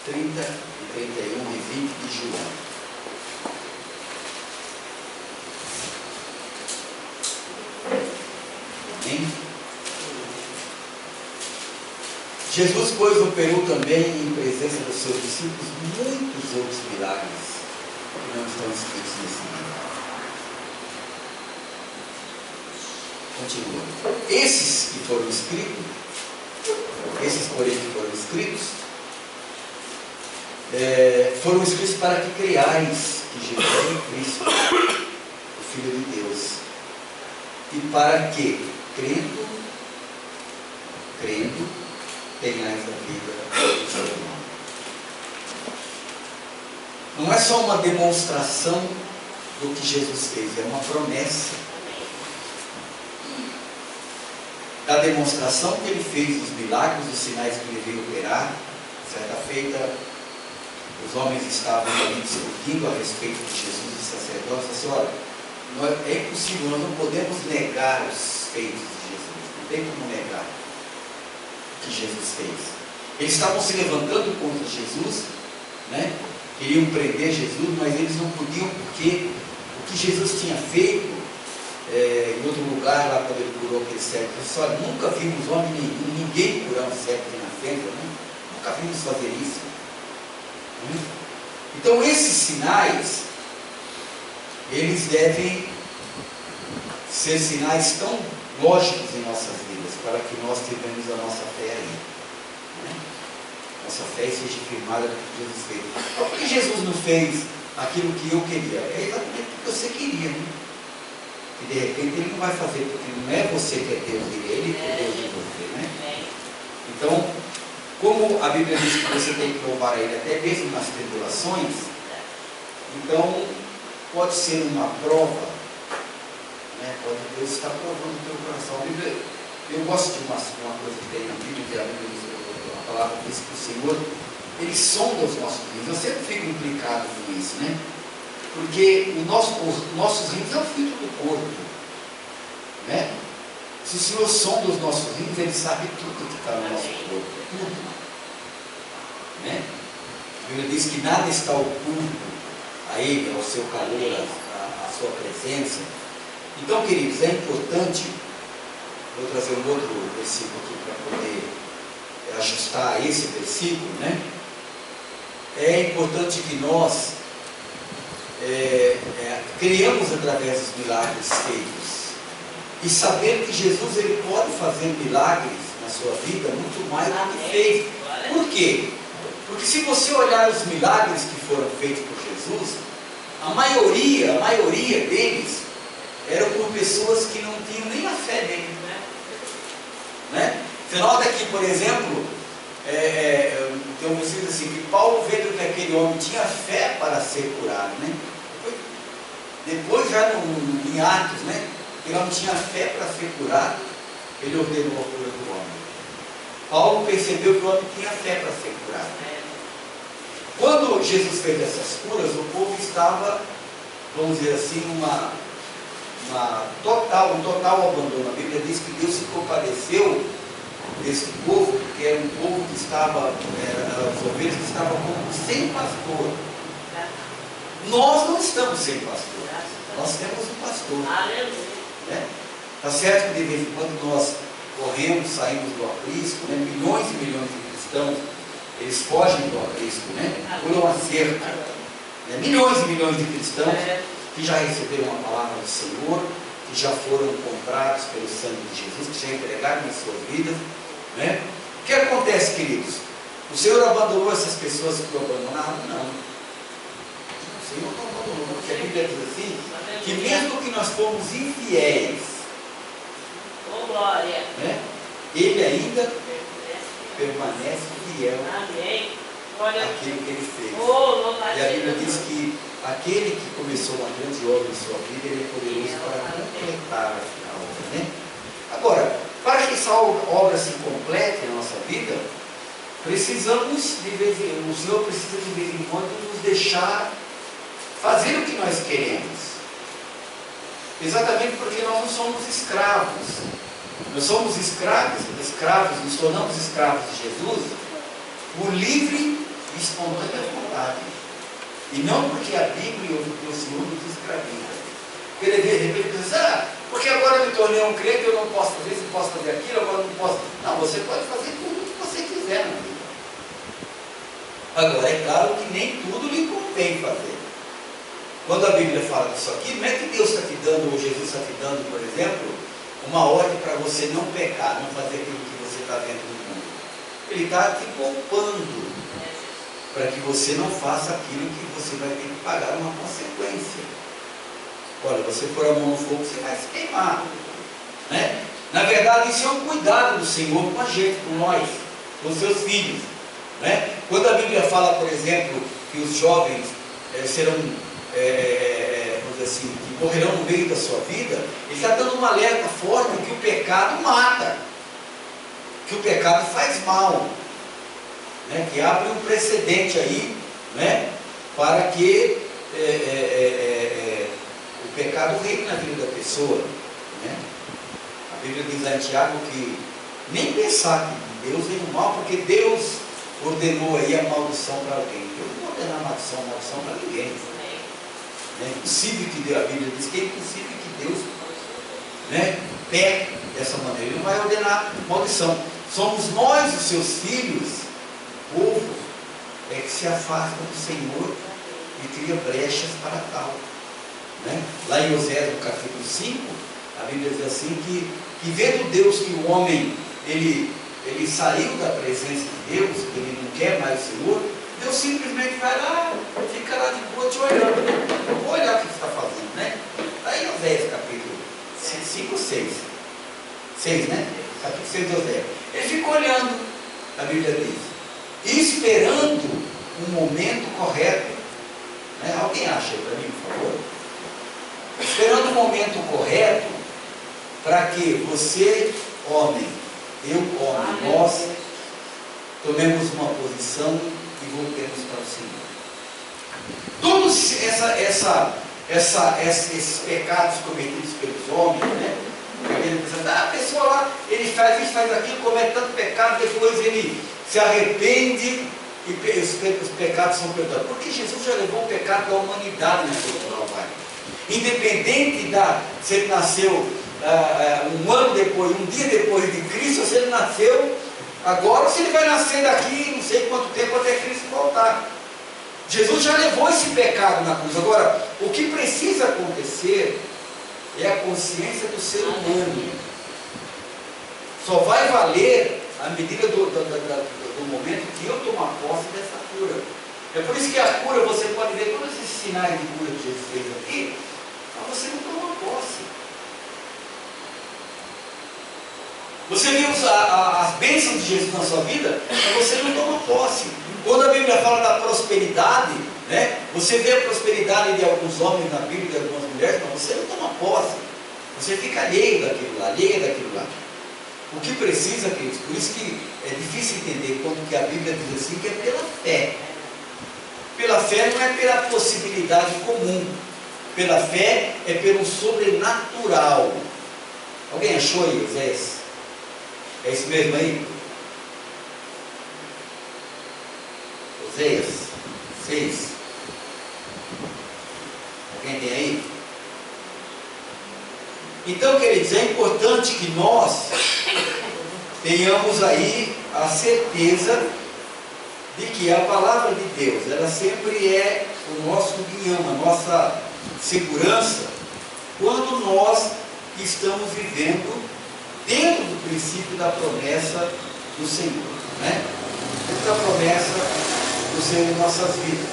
30 e 31 e 20 de João. Amém? Jesus, pois, operou também em presença dos seus discípulos muitos outros milagres que não estão escritos nesse livro. Continua. Esses que foram escritos, porém, que foram escritos, foram escritos para que creiais que Jesus é Cristo, o Filho de Deus, e para que, crendo, tenhais a vida do seu nome. Não é só uma demonstração do que Jesus fez, é uma promessa da demonstração que ele fez, dos milagres, dos sinais que ele veio operar. Certa feita, os homens estavam ali discutindo a respeito de Jesus e sacerdotes. Assim, olha, é impossível, nós não podemos negar os feitos de Jesus, não tem como negar o que Jesus fez. Eles estavam se levantando contra Jesus, né? Queriam prender Jesus, mas eles não podiam, porque o que Jesus tinha feito em outro lugar, lá quando ele curou aquele cego, ele disse: olha, nunca vimos homem nenhum, ninguém curar um cego de nascença, né? Nunca vimos fazer isso. Então esses sinais, eles devem ser sinais tão lógicos em nossas vidas, para que nós tenhamos a nossa fé aí, né? Nossa fé seja firmada no que Jesus fez. Por que Jesus não fez aquilo que eu queria? É exatamente porque você queria, né? E de repente ele não vai fazer, porque não é você que é Deus, ele que é Deus de você, né? Então, como a Bíblia diz que você tem que louvar a Ele até mesmo nas tribulações, então pode ser uma prova, né? Pode Deus estar provando o teu coração. A Bíblia, eu gosto de uma coisa que tem na Bíblia, que a Bíblia diz, a palavra diz que o Senhor, Ele sonda os nossos rins. Eu sempre fico implicado com isso, né? Porque os nossos rins é o filtro do corpo, né? Se o Senhor sonda os nossos rins, Ele sabe tudo que está no nosso corpo, tudo, né? A Bíblia diz que nada está oculto a Ele, ao seu calor, à sua presença. Então, queridos, é importante, vou trazer um outro versículo aqui para poder ajustar a esse versículo, né? É importante que nós criamos através dos milagres feitos e saber que Jesus, ele pode fazer milagres na sua vida muito mais do que fez. Por quê? Porque se você olhar os milagres que foram feitos por Jesus, a maioria deles eram por pessoas que não tinham nem a fé nele, né? Você nota que, por exemplo, tem um versículo assim, que Paulo, vendo que aquele homem tinha fé para ser curado, né? Depois já em Atos, né? Aquele homem tinha fé para ser curado, ele ordenou a cura do homem. Paulo percebeu que o homem tinha fé para ser curado. Quando Jesus fez essas curas, o povo estava, vamos dizer assim, um total abandono. A Bíblia diz que Deus se compadeceu desse povo, porque era um povo que estava, as ovelhas que estavam como sem pastor. Nós não estamos sem pastor, nós temos um pastor. Né? Tá certo que de vez em quando nós corremos, saímos do aprisco, né? Milhões e milhões de cristãos, eles fogem do aprisco, né? Pulam a cerca, né? Milhões e milhões de cristãos que já receberam a palavra do Senhor, que já foram comprados pelo sangue de Jesus, que já entregaram as suas vidas, né? O que acontece, queridos? O Senhor abandonou essas pessoas que o abandonaram? Não. O Senhor não abandonou, porque a Bíblia diz assim, que mesmo que nós fomos infiéis, né? Ele ainda permanece fiel àquilo que ele fez. E a Bíblia diz que aquele que começou uma grande obra em sua vida, ele é poderoso para completar a obra, né? Agora, para que essa obra se complete na nossa vida, precisamos o Senhor precisa de vez em quando nos deixar fazer o que nós queremos. Exatamente porque nós não somos escravos. Nós somos escravos, nos tornamos escravos de Jesus por livre espontânea vontade. E não porque a Bíblia ou porque o Senhor nos escraviza. Porque de repente diz, porque agora eu me tornei um crente, eu não posso fazer isso, não posso fazer aquilo, agora não posso. Não, você pode fazer tudo o que você quiser na vida. Agora, é claro que nem tudo lhe convém fazer. Quando a Bíblia fala disso aqui, não é que Deus está te dando, ou Jesus está te dando, por exemplo, uma ordem para você não pecar, não fazer aquilo que você está vendo no mundo. Ele está te poupando para que você não faça aquilo que você vai ter que pagar uma consequência. Olha, você pôr a mão no fogo, você vai se queimar, né? Na verdade, isso é um cuidado do Senhor com a gente, com nós, com os seus filhos, né? Quando a Bíblia fala, por exemplo, que os jovens serão, vamos dizer assim, que morrerão no meio da sua vida, ele está dando um alerta forte que o pecado mata, que o pecado faz mal, né? Que abre um precedente aí, né? Para que o pecado reine na vida da pessoa, né? A Bíblia diz lá em Tiago que nem pensar que Deus é o mal, porque Deus ordenou aí a maldição para alguém. Deus não ordenou a maldição para ninguém. É impossível que Deus, a Bíblia diz que é impossível que Deus, né, peque dessa maneira. Ele não vai ordenar maldição. Somos nós, os seus filhos, povo, que se afastam do Senhor e cria brechas para tal. Né? Lá em Oséias, no capítulo 5, a Bíblia diz assim que vendo Deus que o homem ele saiu da presença de Deus, ele não quer mais o Senhor, Deus simplesmente vai lá, fica lá de boa te olhando. Eu vou olhar o que você está fazendo, né? Aí em Oséias, capítulo 5 ou 6. 6, né? Capítulo 6 de Oséias. Ele fica olhando, a Bíblia diz, e esperando um momento correto. Né? Alguém acha para mim, por favor? Esperando o momento correto para que você, homem, eu, homem, nós tomemos uma posição e voltemos para o Senhor. Todos esses pecados cometidos pelos homens, né? A pessoa lá, ele faz isso, faz aquilo, comete tanto pecado, depois ele se arrepende e os pecados são perdoados. Porque Jesus já levou o pecado da humanidade na cruz do Calvário. Independente se ele nasceu um ano depois, um dia depois de Cristo, ou se ele nasceu agora, ou se ele vai nascer daqui não sei quanto tempo até Cristo voltar. Jesus já levou esse pecado na cruz. Agora, o que precisa acontecer é a consciência do ser humano. Só vai valer à medida do momento que eu tomar posse dessa cura. É por isso que a cura, você pode ver todos esses sinais de cura que Jesus fez aqui, mas você não toma posse. Você viu as bênçãos de Jesus na sua vida, mas você não toma posse. Quando a Bíblia fala da prosperidade, né, você vê a prosperidade de alguns homens na Bíblia e de algumas mulheres, mas você não toma posse. Você fica alheio daquilo lá, alheio daquilo lá. O que precisa, queridos, por isso que é difícil entender quando que a Bíblia diz assim, que é pela fé. Pela fé não é pela possibilidade comum. Pela fé é pelo sobrenatural. Alguém achou aí, Oséias? É isso mesmo aí? Oséias 6. Alguém tem aí? Então, queridos, é importante que nós tenhamos aí a certeza de que a palavra de Deus, ela sempre é o nosso guião, a nossa segurança, quando nós estamos vivendo dentro do princípio da promessa do Senhor, né? Dentro da promessa do Senhor em nossas vidas.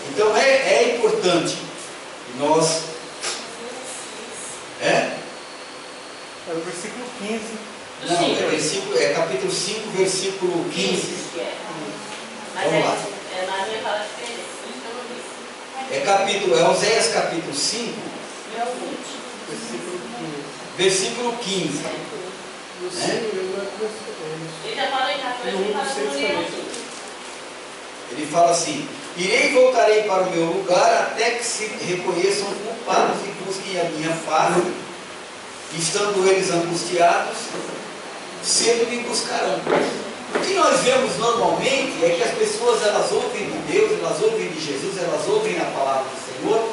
Então é importante que nós É o versículo 15. Não, é capítulo 5, versículo 15. Vamos lá. Na minha fala diferente, por isso que eu não disse. É Oséias capítulo 5, Versículo 15. versículo 15. Ele já fala em Rafael, ele fala com o Ele fala assim: irei e voltarei para o meu lugar até que se reconheçam culpados e busquem a minha face. Estando eles angustiados, cedo me buscarão. O que nós vemos normalmente é que as pessoas, elas ouvem de Deus, elas ouvem de Jesus, elas ouvem a palavra do Senhor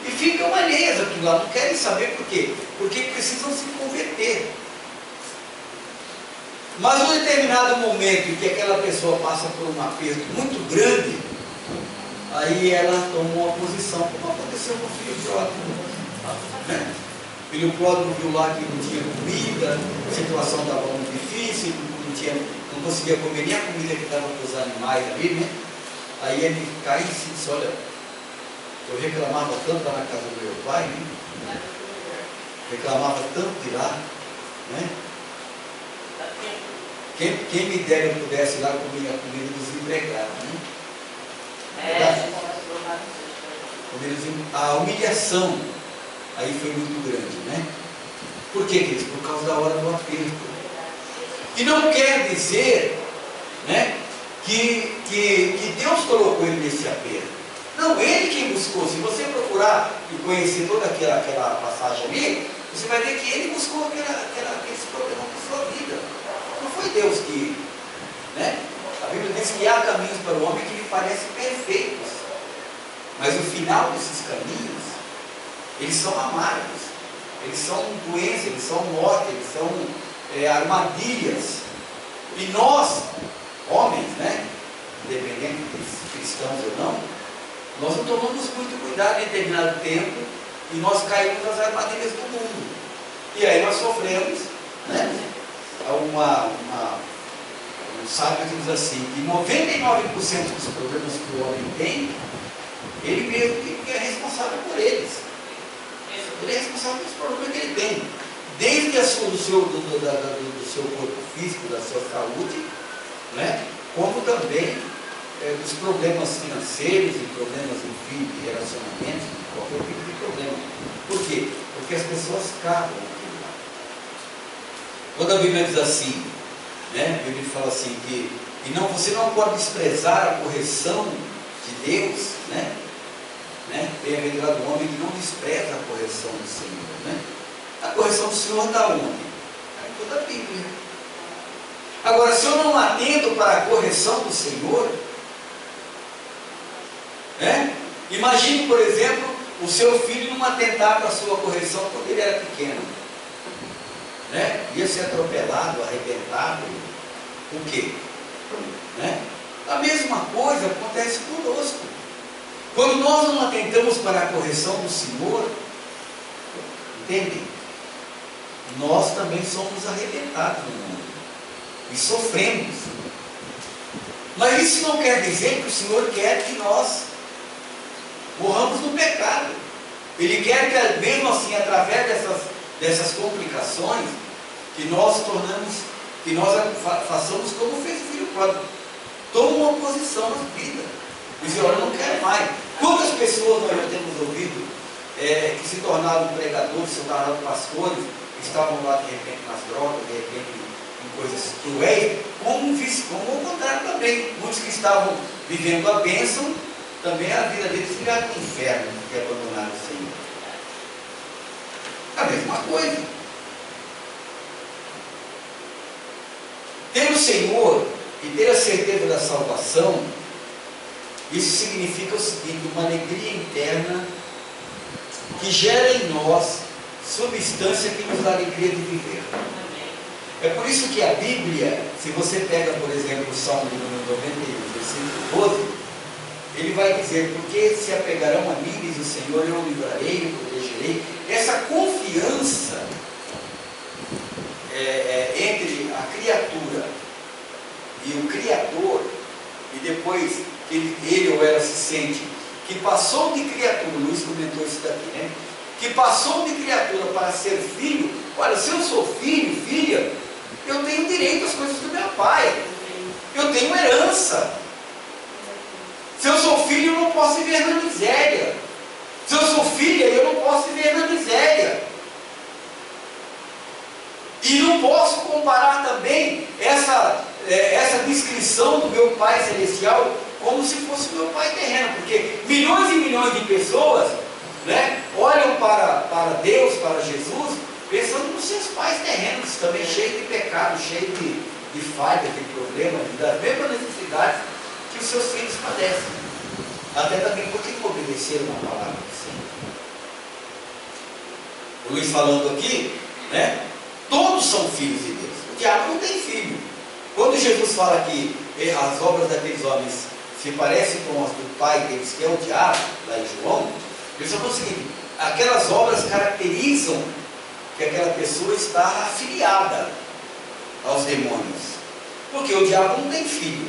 e ficam alheias àquilo lá, não querem saber por quê? Porque precisam se converter. Mas num determinado momento em que aquela pessoa passa por um aperto muito grande, aí ela toma uma posição, como aconteceu com o filho pródigo. Né? O filho pródigo viu lá que não tinha comida, a situação estava muito difícil, não conseguia comer nem a comida que dava para os animais ali, né? Aí ele cai e se disse, olha, eu reclamava tanto lá na casa do meu pai, né? Reclamava tanto de lá, né? Quem me dera eu pudesse ir lá comer a comida dos empregados, né? A humilhação aí foi muito grande, né? Por quê, queridos? Por causa da hora do aperto. E não quer dizer, né, que Deus colocou ele nesse aperto. Não, ele quem buscou. Se você procurar e conhecer toda aquela passagem ali, você vai ver que ele buscou aqueles problemas da sua vida. Não foi Deus que, né? A Bíblia diz que há caminhos para o homem que lhe parecem perfeitos, mas o final desses caminhos, eles são amargos, eles são doença, eles são morte, eles são armadilhas. E nós, homens, né, independente de cristãos ou não, nós não tomamos muito cuidado em determinado tempo e nós caímos nas armadilhas do mundo. E aí nós sofremos, né? Um sábio diz assim, que 99% dos problemas que o homem tem, ele mesmo que é responsável por eles. Ele é responsável pelos problemas que ele tem. Desde do seu corpo físico, da sua saúde, né? Como também dos problemas financeiros e problemas, enfim, de relacionamentos, de qualquer tipo de problema. Por quê? Porque as pessoas cavam naquilo lá. Quando a Bíblia diz assim, né? A Bíblia fala assim que você não pode desprezar a correção de Deus, né? Bem-aventurado o homem que não despreza a correção do Senhor, né? A correção do Senhor está onde? Está em toda a Bíblia. Agora, se eu não atento para a correção do Senhor, né? Imagine, por exemplo, o seu filho não atentar para a sua correção quando ele era pequeno, né? Ia ser atropelado, arrebentado, o quê? Né? A mesma coisa acontece conosco. Quando nós não atentamos para a correção do Senhor, entendem? Nós também somos arrebentados no mundo e sofremos. Mas isso não quer dizer que o Senhor quer que nós morramos no pecado. Ele quer que, mesmo assim, através dessas complicações, que nós façamos como fez o filho pródigo. Toma uma posição na vida. Dizer, olha, eu não quero mais. Quantas pessoas nós já temos ouvido que se tornaram pregadores, se tornaram pastores, estavam lá de repente nas drogas, de repente em coisas cruéis, como o contrário também. Muitos que estavam vivendo a bênção, também a vida deles viraram um inferno, porque abandonaram o Senhor. A mesma coisa. Ter o Senhor e ter a certeza da salvação, isso significa o seguinte, uma alegria interna que gera em nós substância que nos dá alegria de viver. É por isso que a Bíblia, se você pega, por exemplo, o Salmo de número 91, versículo 12, ele vai dizer, porque se apegarão a mim, diz o Senhor, eu o livrarei, eu o protegerei. Essa confiança entre a criatura e o Criador, e depois que ele ou ela se sente que passou de criatura, o Luiz comentou isso daqui, né? Que passou de criatura para ser filho. Olha, se eu sou filho, filha, eu tenho direito às coisas do meu pai, eu tenho herança. Se eu sou filho, eu não posso viver na miséria. Se eu sou filha, eu não posso viver na miséria. E não posso comparar também essa descrição do meu Pai Celestial como se fosse o meu Pai terreno, porque milhões e milhões de pessoas, né, olham para Deus, para Jesus, pensando nos seus pais terrenos, também cheios de pecado, cheios de falha, de problema, das mesmas necessidades que os seus filhos padecem. Até também porque não obedeceram a palavra do Senhor. O Luiz falando aqui, né? Todos são filhos de Deus. O diabo não tem filho. Quando Jesus fala que as obras daqueles homens se parecem com as do pai deles, que é o diabo, lá em João, ele está falando o seguinte: aquelas obras caracterizam que aquela pessoa está afiliada aos demônios. Porque o diabo não tem filho.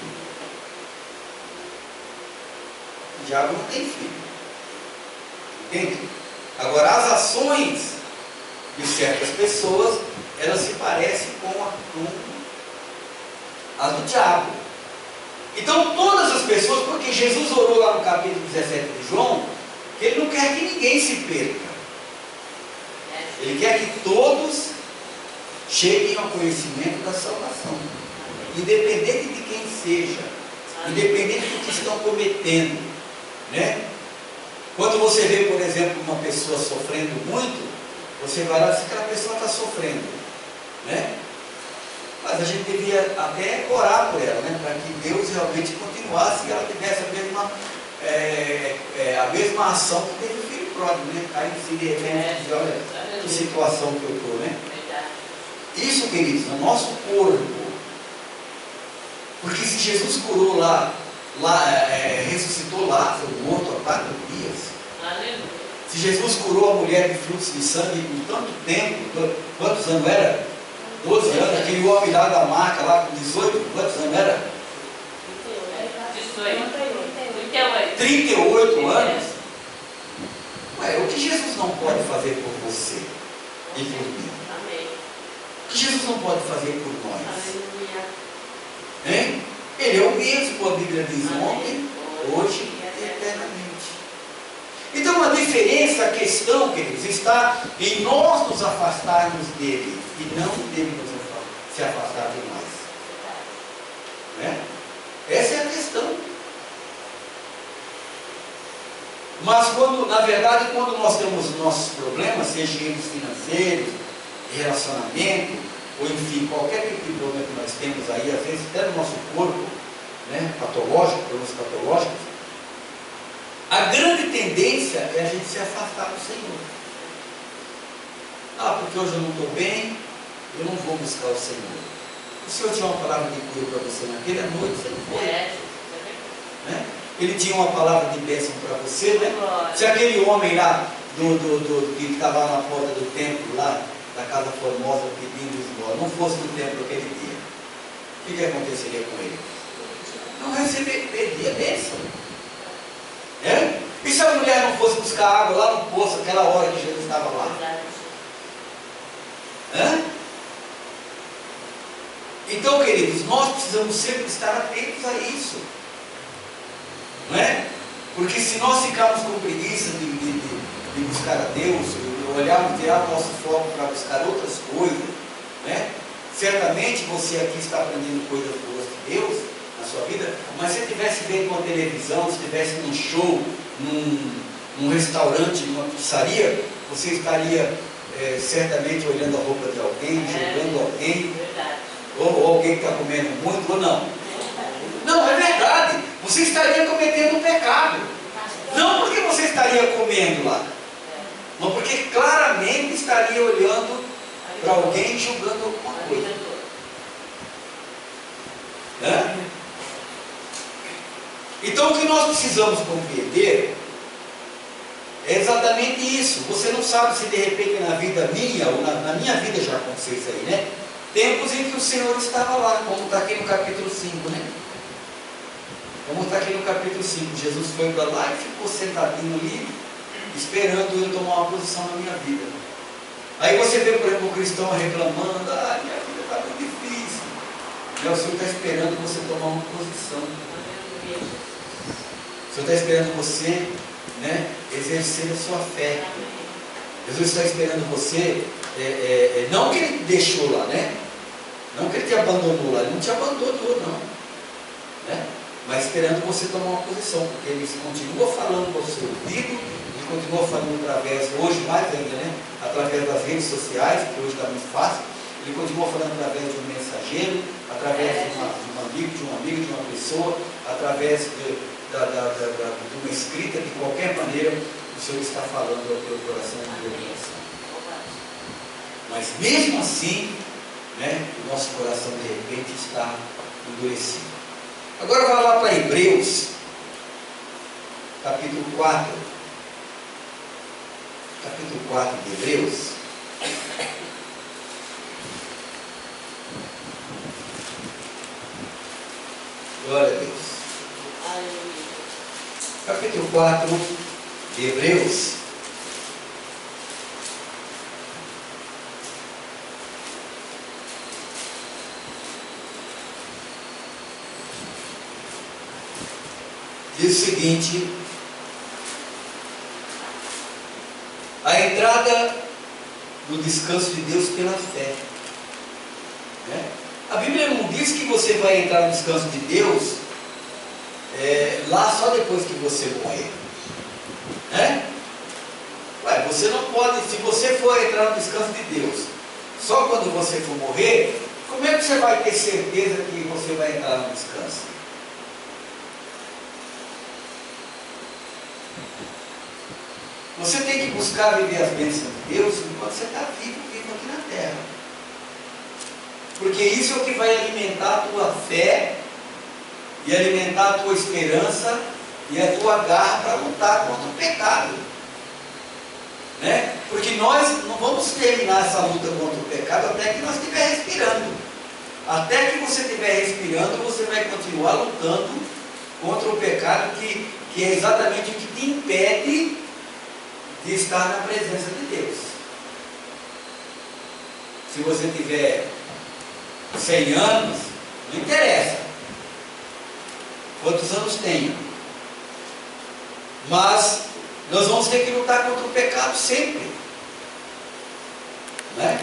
O diabo não tem filho. Entende? Agora, as ações de certas pessoas, elas se parecem com as do diabo. Então, todas as pessoas, porque Jesus orou lá no capítulo 17 de João, que Ele não quer que ninguém se perca. Ele quer que todos cheguem ao conhecimento da salvação, independente de quem seja, independente do que estão cometendo, né? Quando você vê, por exemplo, uma pessoa sofrendo muito, você vai lá e diz que aquela pessoa está sofrendo, né? Mas a gente devia até orar por ela, né? Para que Deus realmente continuasse e ela tivesse a mesma ação que teve o filho pródigo, né? Aí se de repente diz, olha que situação que eu estou, né? Isso, queridos, no nosso corpo. Porque se Jesus curou lá ressuscitou Lázaro morto há 4 dias. Se Jesus curou a mulher de fluxo de sangue com tanto tempo, quantos anos era? 12 anos, aquele homem lá da marca, lá com 18, quantos anos era? 38 anos. Ué, o que Jesus não pode fazer por você e por mim? O que Jesus não pode fazer por nós? Hein? Ele é o mesmo, a Bíblia diz, ontem, hoje e eternamente. Então a diferença, a questão, queridos, está em nós nos afastarmos dele e não dele se afastar de nós. Né? Essa é a questão. Mas na verdade, quando nós temos nossos problemas, sejam eles financeiros, relacionamento, ou enfim, qualquer tipo de problema que nós temos aí, às vezes até no nosso corpo, né, patológico, problemas patológicos, a grande tendência é a gente se afastar do Senhor. Ah, porque hoje eu não estou bem, eu não vou buscar o Senhor. O Senhor tinha uma palavra de cura para você naquela noite, você não foi. Né? Ele tinha uma palavra de bênção para você, né? Se aquele homem lá, que estava na porta do templo, lá, da casa formosa, pedindo esmola, não fosse no templo aquele dia, o que aconteceria com ele? Não receberia bênção. É? E se a mulher não fosse buscar água lá no poço, aquela hora que Jesus estava lá? É? Então, queridos, nós precisamos sempre estar atentos a isso. Não é? Porque se nós ficarmos com preguiça de buscar a Deus, olharmos, tirar o nosso foco para buscar outras coisas, né? Certamente você aqui está aprendendo coisas boas de Deus na sua vida, mas se estivesse vendo uma televisão, se estivesse num show, num restaurante, numa pizzaria, você estaria certamente olhando a roupa de alguém, julgando alguém, ou alguém que está comendo muito, ou não. Não, é verdade. Você estaria cometendo um pecado. Não porque você estaria comendo lá, mas porque claramente estaria olhando para alguém e julgando alguma coisa. Então o que nós precisamos compreender é exatamente isso. Você não sabe se de repente na vida minha, ou na minha vida já aconteceu isso aí, né? Tempos em que o Senhor estava lá, como está aqui no capítulo 5, né? Como está aqui no capítulo 5, Jesus foi para lá e ficou sentadinho ali, esperando eu tomar uma posição na minha vida. Aí você vê, por exemplo, o cristão reclamando, minha vida está muito difícil. E o Senhor está esperando você tomar uma posição. O Senhor está esperando você, né, exercer a sua fé. Jesus está esperando você, não que Ele te deixou lá, né? Não que Ele te abandonou lá, Ele não te abandonou, não. Né? Mas esperando você tomar uma posição, porque Ele continua falando com o seu ouvido, Ele continua falando através, hoje mais ainda, né? Através das redes sociais, que hoje está muito fácil, Ele continua falando através de um mensageiro, através de um amigo, de uma amiga, de uma pessoa, através de uma escrita, de qualquer maneira, o Senhor está falando ao teu coração e ao teu coração. Mas mesmo assim, né, o nosso coração de repente está endurecido. Agora vai lá para Hebreus, capítulo 4. Capítulo 4 de Hebreus. Glória a Deus. Capítulo 4 de Hebreus. Diz o seguinte: a entrada no descanso de Deus pela fé. Né? A Bíblia não diz que você vai entrar no descanso de Deus lá só depois que você morrer. Né? Ué, você não pode, se você for entrar no descanso de Deus só quando você for morrer, como é que você vai ter certeza que você vai entrar no descanso? Você tem que buscar viver as bênçãos de Deus enquanto você está vivo aqui na terra. Porque isso é o que vai alimentar a tua fé, e alimentar a tua esperança, e a tua garra para lutar contra o pecado. Né? Porque nós não vamos terminar essa luta contra o pecado até que nós estiver respirando. Até que você estiver respirando, você vai continuar lutando contra o pecado, que é exatamente o que te impede de estar na presença de Deus. Se você tiver 100 anos, não interessa quantos anos tenha, mas nós vamos ter que lutar contra o pecado sempre. Né?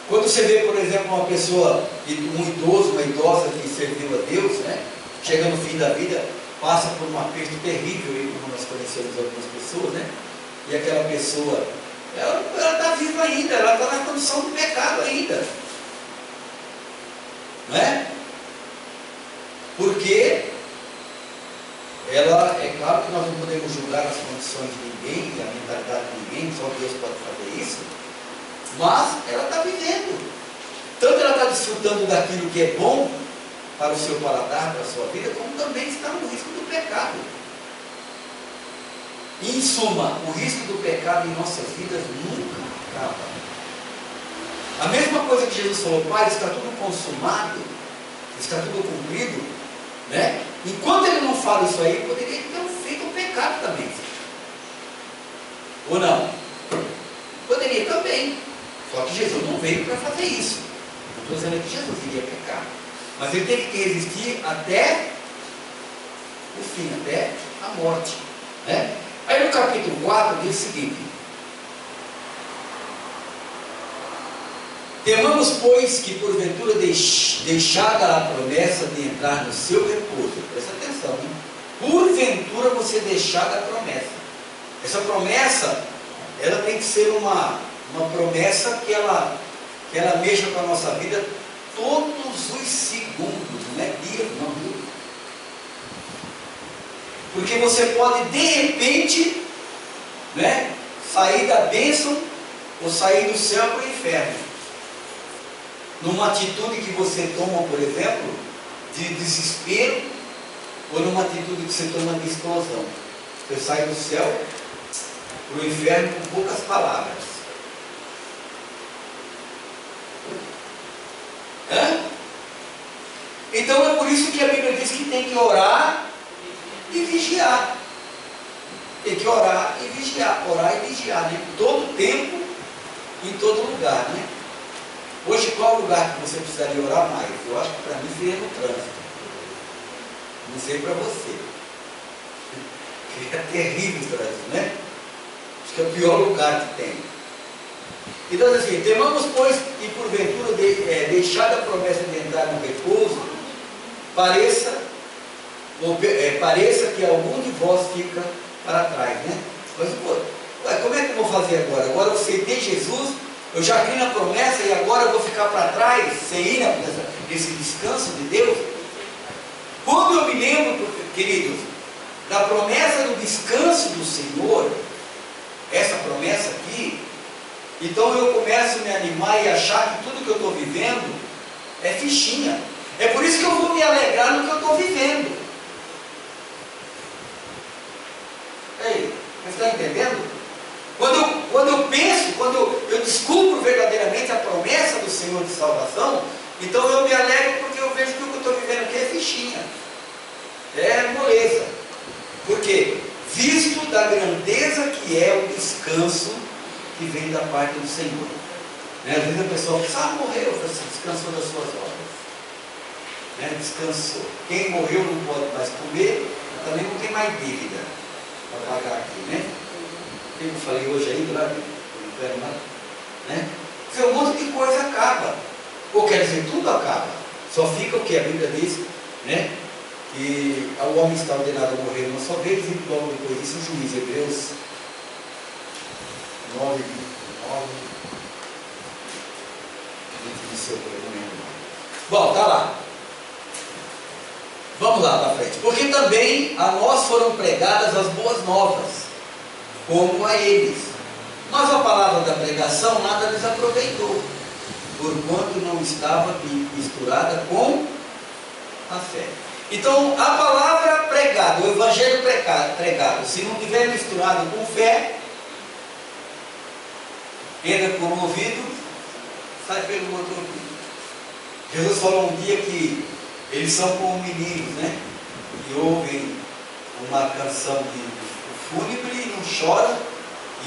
Quando você vê, por exemplo, uma pessoa, um idoso, uma idosa que serviu a Deus, né? Chega no fim da vida, passa por um aperto terrível, aí, como nós conhecemos algumas pessoas, né? E aquela pessoa, ela está viva ainda, ela está na condição do pecado ainda. Não é? Porque ela, é claro que nós não podemos julgar as condições de ninguém, a mentalidade de ninguém, só Deus pode fazer isso, mas ela está vivendo. Tanto ela está desfrutando daquilo que é bom para o seu paladar, para a sua vida, como também está no risco do pecado. Em suma, o risco do pecado em nossas vidas nunca acaba. A mesma coisa que Jesus falou: Pai, está tudo consumado, está tudo cumprido, né? Enquanto ele não fala isso aí, poderia ter feito um pecado também. Ou não? Poderia também. Só que Jesus não veio para fazer isso. Não estou dizendo que Jesus iria pecar, mas ele teve que resistir até o fim, até a morte, né? Aí no capítulo 4 diz o seguinte: temamos, pois, que porventura deixada a promessa de entrar no seu repouso. Presta atenção, hein? Porventura você deixada a promessa. Essa promessa, ela tem que ser uma promessa que ela mexa com a nossa vida todos os segundos, não é dia, não, viu? Porque você pode de repente, né, sair da bênção ou sair do céu para o inferno, numa atitude que você toma, por exemplo, de desespero, ou numa atitude que você toma de explosão. Você sai do céu para o inferno com poucas palavras. Então é por isso que a Bíblia diz que tem que orar e vigiar. Tem que orar e vigiar. Orar e vigiar, né? Em todo tempo, em todo lugar, né? Hoje, qual lugar que você precisaria orar mais? Eu acho que para mim seria no trânsito. Não sei para você. Porque é terrível o trânsito, né? Acho que é o pior lugar que tem. Então, assim, temamos, pois, que porventura deixada a promessa de entrar no repouso, pareça que algum de vós fica para trás, né? Mas, pô, como é que eu vou fazer agora? Agora eu aceitei Jesus, Eu já criei na promessa e agora eu vou ficar para trás, sem ir nesse descanso de Deus? Quando eu me lembro, queridos, da promessa do descanso do Senhor, essa promessa aqui, então eu começo a me animar e achar que tudo que eu estou vivendo é fichinha. É por isso que eu vou me alegrar no que eu estou vivendo. Ei, você está entendendo? Quando eu penso, quando eu descubro verdadeiramente a promessa do Senhor de salvação, então eu me alegro porque eu vejo que o que eu estou vivendo aqui é fichinha, é moleza. Por quê? Visto da grandeza que é o descanso que vem da parte do Senhor. Né? Às vezes a pessoa fala, morreu, assim, descansou das suas obras. Né? Descansou. Quem morreu não pode mais comer, também não tem mais dívida para pagar aqui, né? Eu falei hoje ainda lá no inferno, né? Porque um monte de coisa acaba. Ou quer dizer, tudo acaba. Só fica o que a Bíblia diz, né? Que o homem está ordenado a morrer uma só vez e logo depois disso o juiz. Hebreus 9, bom, tá lá. Vamos lá para frente. Porque também a nós foram pregadas as boas novas, como a eles. Mas a palavra da pregação nada lhes aproveitou, porquanto não estava misturada com a fé. Então, a palavra pregada, o evangelho pregado, se não tiver misturado com fé, entra por um ouvido, sai pelo outro ouvido. Jesus falou um dia que eles são como meninos, né? E ouvem uma canção de fúnebre e não choram,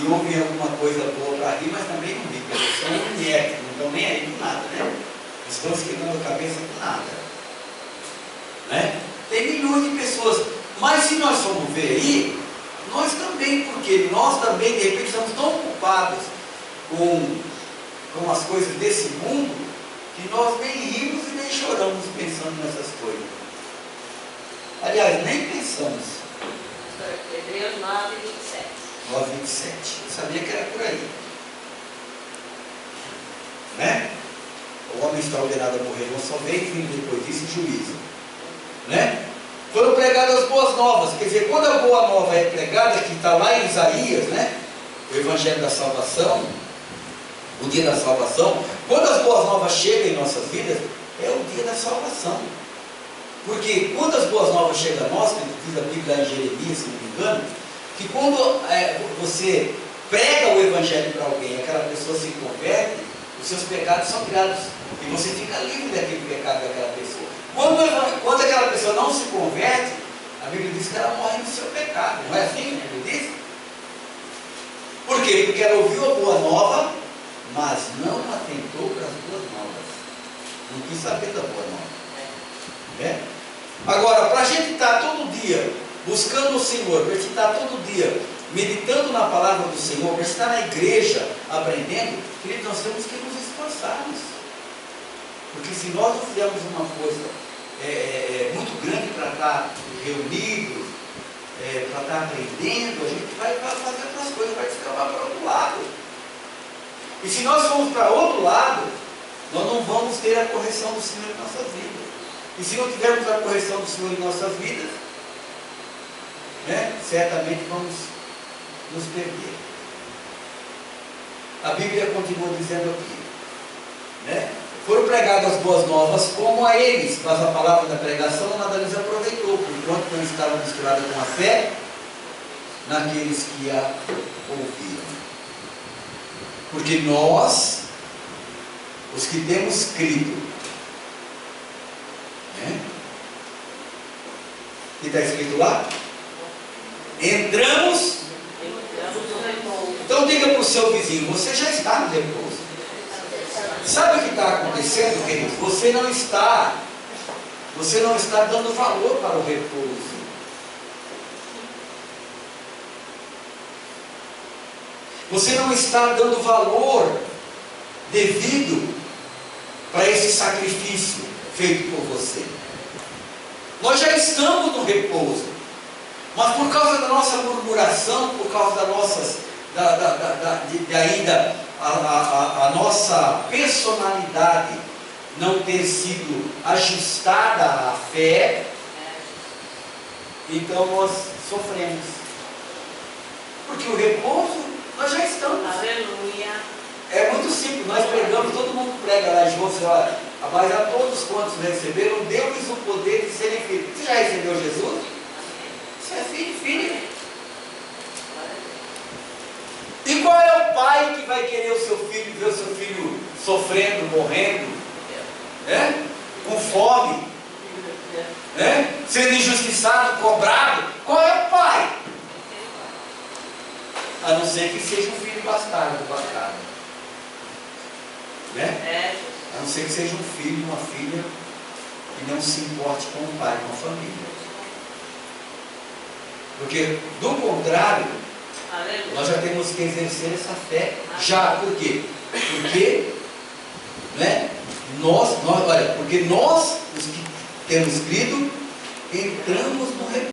e ouvem alguma coisa boa para rir, mas também não ri, porque eles são mulheres, não estão nem aí com nada, né? Estão esquentando a cabeça com nada, né? Tem milhões de pessoas, mas se nós formos ver aí, nós também, porque nós também de repente estamos tão ocupados com as coisas desse mundo, que nós nem rimos e nem choramos pensando nessas coisas. Aliás, nem pensamos. Hebreus 9, 27. 9, 27. Eu sabia que era por aí. Né? O homem está ordenado a morrer uma só vez, e depois disso juízo. Né? Foram pregadas as boas novas. Quer dizer, quando a boa nova é pregada, que está lá em Isaías, né? O Evangelho da Salvação, o dia da salvação, quando as boas novas chegam em nossas vidas, é o dia da salvação. Porque quando as boas novas chegam a nós, como diz a Bíblia em Jeremias, se não me engano, que quando você prega o Evangelho para alguém, aquela pessoa se converte, os seus pecados são tirados, e você fica livre daquele pecado daquela pessoa. Quando aquela pessoa não se converte, a Bíblia diz que ela morre no seu pecado, não é assim? A Bíblia diz? Por quê? Porque ela ouviu a boa nova, mas não atentou para as boas novas, não quis saber da boa nova, né? Agora, para a gente estar todo dia buscando o Senhor, para a gente estar todo dia meditando na palavra do Senhor, para estar na igreja aprendendo, querido, nós temos que nos esforçarmos, porque se nós não fizermos uma coisa muito grande para estar reunidos, para estar aprendendo, a gente vai fazer outras coisas, vai descambar para outro lado. E se nós formos para outro lado, nós não vamos ter a correção do Senhor em nossas vidas. E se não tivermos a correção do Senhor em nossas vidas, né, certamente vamos nos perder. A Bíblia continua dizendo aqui, né? Foram pregadas as boas novas como a eles, mas a palavra da pregação nada lhes aproveitou, porquanto não estava misturada com a fé naqueles que a ouviram. Porque nós, os que temos crido, né? Que está escrito lá? Entramos. Então diga para o seu vizinho, você já está no repouso. Sabe o que está acontecendo, querido? Você não está dando valor para o repouso. Você não está dando valor devido para esse sacrifício feito por você. Nós já estamos no repouso, mas por causa da nossa murmuração, por causa das nossas, ainda a nossa personalidade não ter sido ajustada à fé, então nós sofremos. Porque o repouso, nós já estamos. Aleluia. É muito simples, nós pregamos, todo mundo prega lá de você, olha, mas a todos quantos receberam, deu-lhes o poder de serem filhos. Você já recebeu Jesus? Você é filho. E qual é o pai que vai querer o seu filho, ver o seu filho sofrendo, morrendo, com fome, sendo injustiçado, cobrado? Qual é o pai? A não ser que seja um filho bastardo. A não ser que seja um filho, uma filha que não se importe com o pai, com a família. Porque, do contrário, nós já temos que exercer essa fé. Já, por quê? Porque, porque nós, os que temos crido, entramos no repouso.